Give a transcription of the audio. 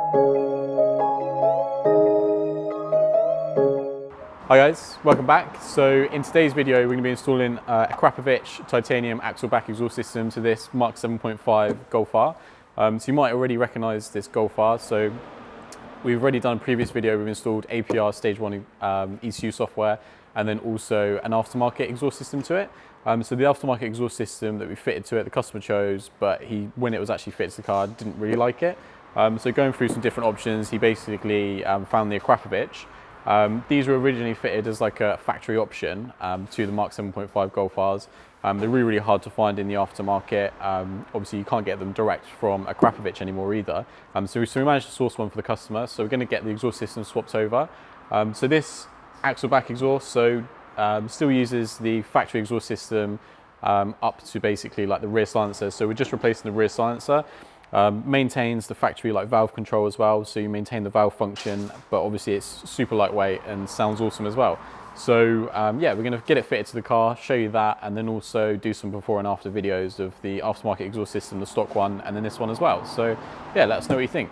Hi guys, welcome back. So in today's video we're going to be installing Akrapovic Titanium Axle-Back exhaust system to this Mark 7.5 Golf R. So you might already recognise this Golf R. So we've already done a previous video, we've installed APR Stage 1 ECU software and then also an aftermarket exhaust system to it. So the aftermarket exhaust system that we fitted to it, the customer chose, but when it was actually fitted to the car, didn't really like it. So going through some different options, he basically found the Akrapovic. These were originally fitted as like a factory option to the Mark 7.5 Golf Rs. They're really hard to find in the aftermarket. Obviously you can't get them direct from Akrapovic anymore either. So we managed to source one for the customer. So we're going to get the exhaust system swapped over. So this axle-back exhaust still uses the factory exhaust system up to basically like the rear silencer. So we're just replacing the rear silencer. Maintains the factory like valve control as well, so you maintain the valve function, but obviously it's super lightweight and sounds awesome as well. So yeah, we're going to get it fitted to the car, show you that, and then also do some before and after videos of the aftermarket exhaust system, the stock one, and then this one as well. So yeah, let us know what you think.